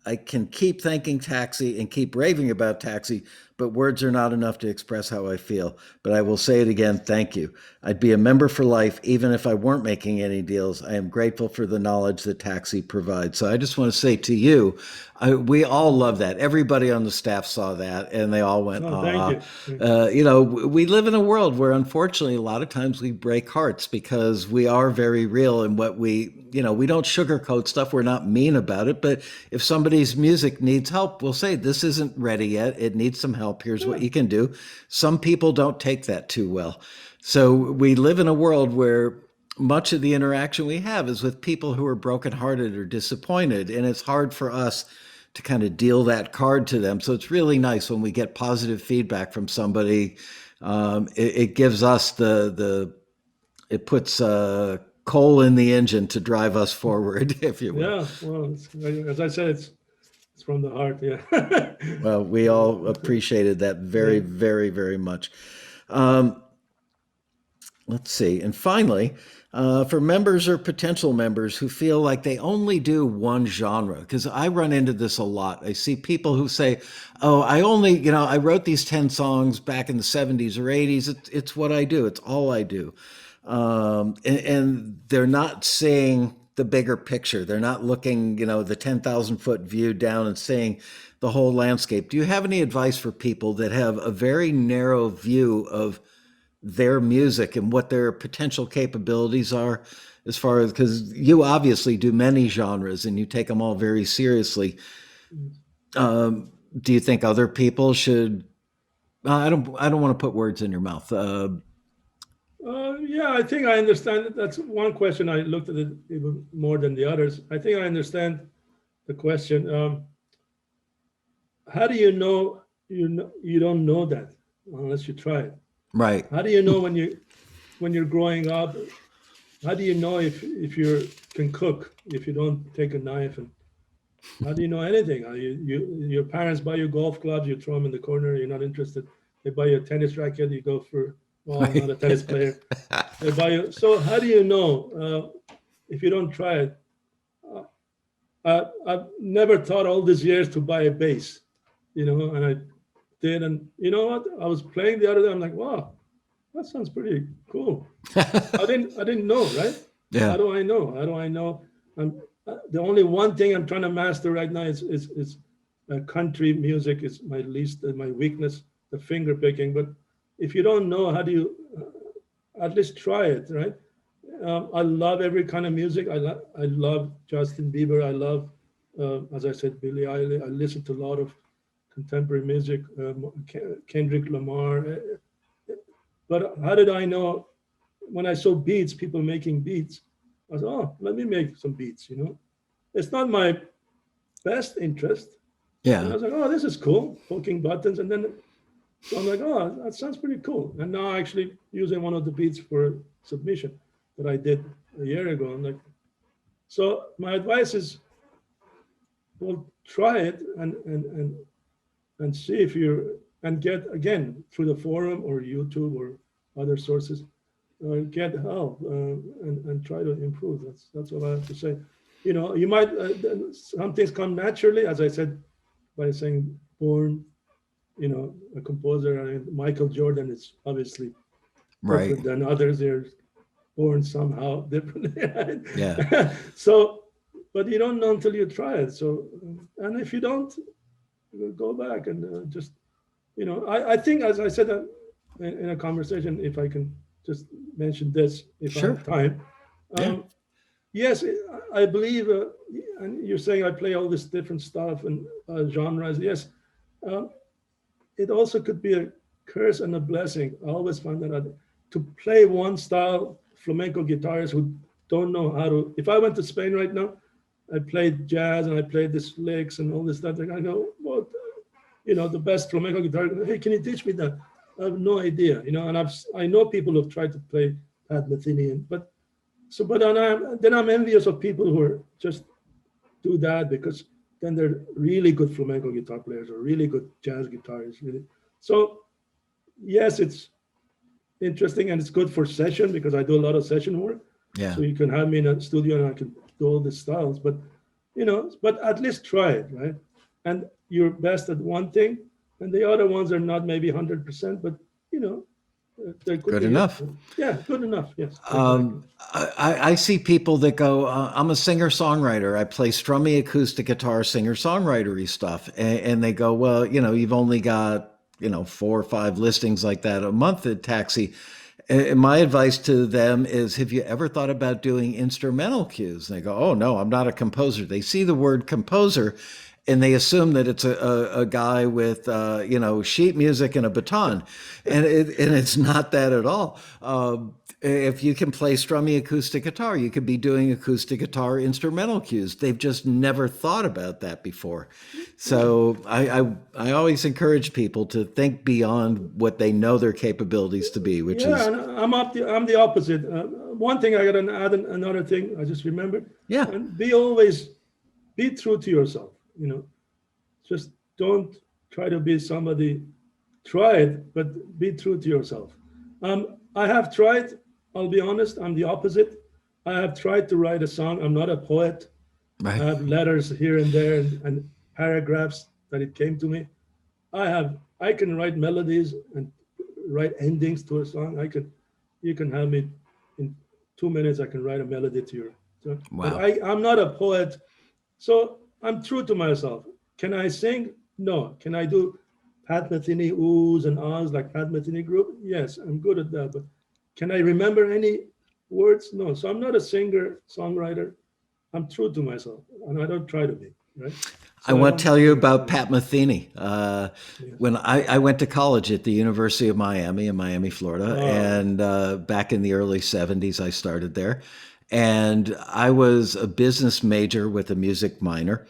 I can keep thanking Taxi and keep raving about Taxi, but words are not enough to express how I feel. But I will say it again, thank you. I'd be a member for life even if I weren't making any deals. I am grateful for the knowledge that Taxi provides. So I just want to say to you, we all love that. Everybody on the staff saw that and they all went, Oh, thank ah. you. Thank you. We live in a world where unfortunately a lot of times we break hearts because we are very real in what we don't sugarcoat stuff. We're not mean about it. But if somebody's music needs help, we'll say, this isn't ready yet. It needs some help. Here's what Yeah. you can do. Some people don't take that too well. So we live in a world where much of the interaction we have is with people who are brokenhearted or disappointed. And it's hard for us to kind of deal that card to them. So it's really nice when we get positive feedback from somebody. It gives us it puts coal in the engine to drive us forward, if you will. Yeah. Well, as I said, it's from the heart. Yeah. Well, we all appreciated that very, Yeah. very, very much. Let's see. And finally, for members or potential members who feel like they only do one genre, because I run into this a lot. I see people who say, oh, I wrote these 10 songs back in the 70s or 80s. It's what I do, it's all I do. And they're not seeing the bigger picture. They're not looking, the 10,000-foot view down and seeing the whole landscape. Do you have any advice for people that have a very narrow view of their music and what their potential capabilities are, as far as, because you obviously do many genres and you take them all very seriously? Do you think other people should I don't want to put words in your mouth. Yeah, I think I understand. That's one question. I looked at it even more than the others. I think I understand the question. How do you know you don't know that unless you try it? Right. How do you know when you're growing up? How do you know if you can cook if you don't take a knife? And how do you know anything? Your parents buy you golf clubs, you throw them in the corner. You're not interested. They buy you a tennis racket. You go for, well, I'm not Right. a tennis player. They buy you. So how do you know if you don't try it? I've never thought all these years to buy a bass, and I did. And you know what? I was playing the other day. I'm like, wow, that sounds pretty cool. I didn't know, right? Yeah. How do I know? How do I know? I'm the only one thing I'm trying to master right now is country music is my least my weakness, the finger picking. But if you don't know, how do you at least try it, right? I love every kind of music. I love Justin Bieber. I love, as I said, Billie Eilish. I listen to a lot of contemporary music, Kendrick Lamar. But how did I know when I saw beats, people making beats? I said, oh, let me make some beats. It's not my best interest. And I Yeah. was like, oh, this is cool, poking buttons. And then, so I'm like, oh, that sounds pretty cool. And now actually using one of the beats for submission that I did a year ago. I'm like, so my advice is, well, try it and see if you and get again through the forum or YouTube or other sources, get help and try to improve. That's all I have to say. You might some things come naturally, as I said, by saying born. A composer. I mean, Michael Jordan is obviously Right. different than others. They're born somehow differently. Yeah. So, but you don't know until you try it. So, and if you don't, go back and just, I think, as I said in a conversation, if I can just mention this, if I Sure. have time. Yeah. Yes, I believe, and you're saying I play all this different stuff and genres. Yes, um, it also could be a curse and a blessing. I always find that to play one style, flamenco guitarists who don't know how to. If I went to Spain right now, I played jazz and I played the licks and all this stuff. I go, well, the best flamenco guitar. Hey, can you teach me that? I have no idea, and I know people who've tried to play Pat Metheny, but then I'm envious of people who are just do that because then they're really good flamenco guitar players or really good jazz guitarists. Really. So yes, it's interesting and it's good for session because I do a lot of session work. Yeah. So you can have me in a studio and I can do all these styles. But at least try it, right? And you're best at one thing, and the other ones are not maybe 100%, but you know, there could Good be, enough. yeah, good enough. Yes, exactly. I see people that go, I'm a singer songwriter. I play strummy acoustic guitar, singer songwritery stuff. And they go, well, you've only got, 4 or 5 listings like that a month at Taxi. And my advice to them is, have you ever thought about doing instrumental cues? And they go, oh, no, I'm not a composer. They see the word composer and they assume that it's a guy with, sheet music and a baton. And it's not that at all. If you can play strummy acoustic guitar, you could be doing acoustic guitar instrumental cues. They've just never thought about that before. Yeah, So I always encourage people to think beyond what they know their capabilities to be, which yeah. is, And I'm the opposite. One thing I got to add another thing I just remembered, yeah, and be true to yourself. Just don't try to be somebody. Try it, but be true to yourself. I have tried. I'll be honest. I'm the opposite. I have tried to write a song. I'm not a poet. I right, have letters here and there and paragraphs that it came to me. I can write melodies and write endings to a song. You can have me in 2 minutes. I can write a melody to your. But wow, I'm not a poet, so I'm true to myself. Can I sing? No. Can I do Pat Metheny oohs and ahs like Pat Metheny group? Yes, I'm good at that. But can I remember any words? No. So I'm not a singer, songwriter. I'm true to myself, and I don't try to be. right? I So I want to want, tell you about Pat Metheny. yes. When I went to college at the University of Miami in Miami, Florida, Oh, and back in the early 70s, I started there. And I was a business major with a music minor.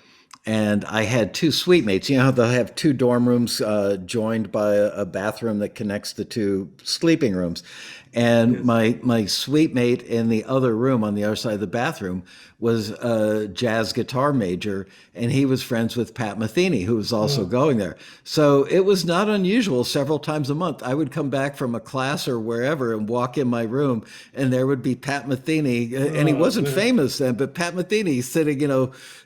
And I had two suite mates. You know how they'll have two dorm rooms joined by a bathroom that connects the two sleeping rooms. And yes. my suite mate in the other room on the other side of the bathroom was a jazz guitar major, and he was friends with Pat Metheny, who was also Oh, going there. So it was not unusual. Several times a month, I would come back from a class or wherever and walk in my room, and there would be Pat Metheny, and he oh wasn't man. famous then, but Pat Metheny sitting,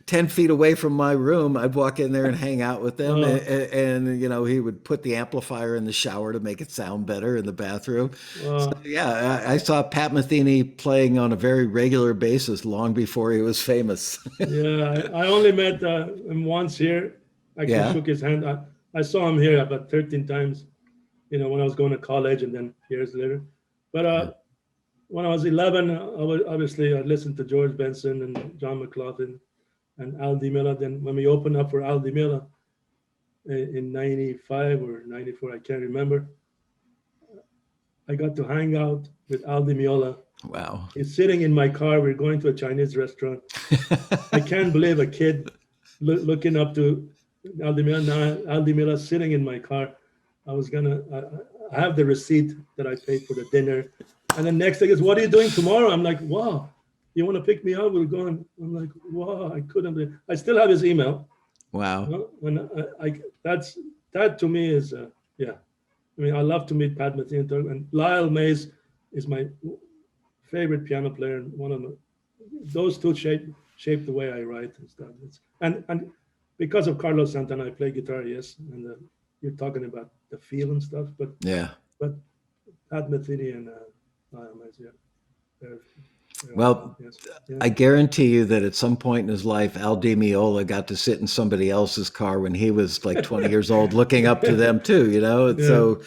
10 feet away from my room. I'd walk in there and hang out with them, Oh, and he would put the amplifier in the shower to make it sound better in the bathroom. So oh, yeah, I saw Pat Metheny playing on a very regular basis long before he was famous. yeah. I only met him once here. Actually, Yeah. shook his hand. I saw him here about 13 times. When I was going to college, and then years later. But when I was 11, obviously I listened to George Benson and John McLaughlin and Al Di Meola. Then when we opened up for Al Di Meola in 95 or 94, I can't remember, I got to hang out with Al Di Meola. Wow. He's sitting in my car. We're going to a Chinese restaurant. I can't believe a kid looking up to Al Di Meola. Now Al Di Meola sitting in my car. I have the receipt that I paid for the dinner. And then next thing is, what are you doing tomorrow? I'm like, wow, you want to pick me up? We're going. I'm like, wow, I couldn't believe. I still have his email. Wow. When that to me is, yeah. I mean, I love to meet Pat Metheny, and Lyle Mays is my favorite piano player, and one of those two shaped the way I write and stuff. And because of Carlos Santana, I play guitar, yes, and you're talking about the feel and stuff, Yeah. but Pat Metheny and Lyle Mays, yeah, they're, they're awesome, Well, yes, yeah, I guarantee you that at some point in his life, Al Di Meola got to sit in somebody else's car when he was like 20 years old, looking up to them too. And yeah, so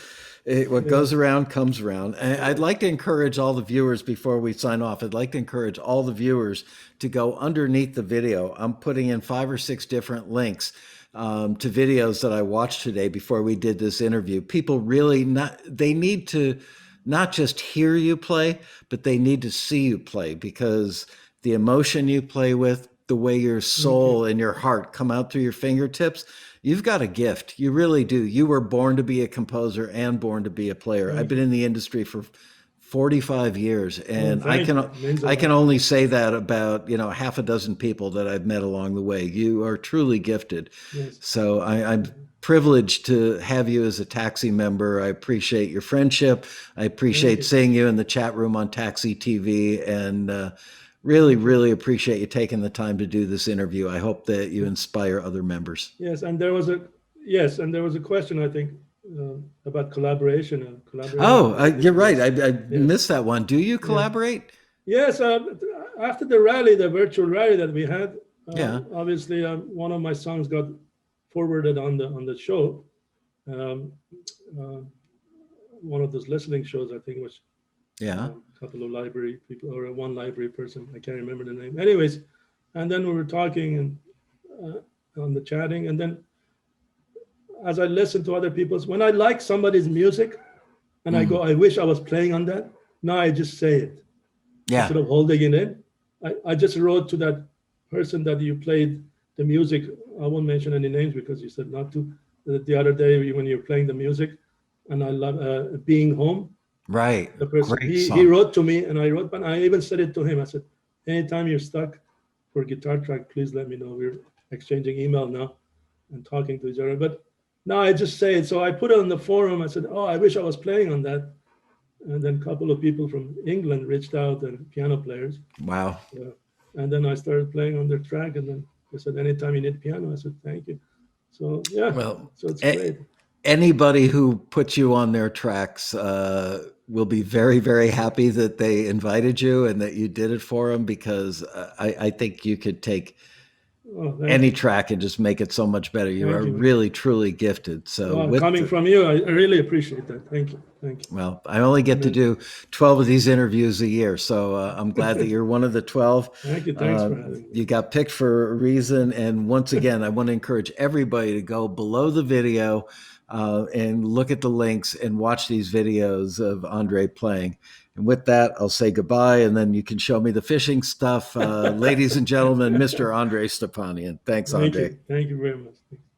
what yeah, goes around comes around. And I'd like to encourage all the viewers before we sign off. I'd like to encourage all the viewers to go underneath the video. I'm putting in 5 or 6 different links to videos that I watched today before we did this interview. People really they need to not just hear you play, but they need to see you play, because the emotion you play with, the way your thank you, soul and your heart come out through your fingertips, you've got a gift. You really do. You were born to be a composer and born to be a player. I've thank been you. in the industry for 45 years, Oh, and I thank can you. It means a I can lot. only say that about half a dozen people that I've met along the way. You are truly gifted. Yes. So I'm privileged to have you as a Taxi member. I appreciate your friendship. I Thank appreciate you. seeing you in the chat room on Taxi TV, and really, Thank you. really appreciate you taking the time to do this interview. I hope that you inspire other members. Yes, and there was a question, I think, about collaboration and collaborating Oh, with other you're people. right. Yes, I yes, missed that one. Do you yeah, collaborate? yes. After the rally, the virtual rally that we had, Yeah. obviously, one of my songs got forwarded on the show. Um, uh, One of those listening shows, I think, was Yeah. a couple of library people or one library person. I can't remember the name. Anyways, and then we were talking and on the chatting, and then as I listen to other people's, when I like somebody's music and I Mm. go, I wish I was playing on that. Now I just say it Yeah. instead of holding it in. I just wrote to that person that you played the music. I won't mention any names because you said not to. The other day when you're playing the music, and I love Being Home. Right. The person Great he song. wrote to me, and I wrote, but I even said it to him. I said, anytime you're stuck for a guitar track, please let me know. We're exchanging email now and talking to each other. But now I just say it. So I put it on the forum. I said, oh, I wish I was playing on that. And then a couple of people from England reached out, and piano players. Wow. And then I started playing on their track. And then they said, anytime you need piano, I said, thank you. So yeah, Well, so it's a- great. anybody who puts you on their tracks will be very, very happy that they invited you and that you did it for them, because I think you could take Oh, thank any you. track and just make it so much better. You Thank are you. really, truly gifted. So Well, with coming from you, I really appreciate that. Thank you. Thank you. well, I only get to do 12 of these interviews a year. So I'm glad that you're one of the 12. Thank you. Thanks for having me. You got picked for a reason. And once again, I want to encourage everybody to go below the video and look at the links and watch these videos of Andre playing. And with that, I'll say goodbye, and then you can show me the fishing stuff. Ladies and gentlemen, Mr. Andre Stepanian. Thanks, Thank Andre. you. Thank you very much.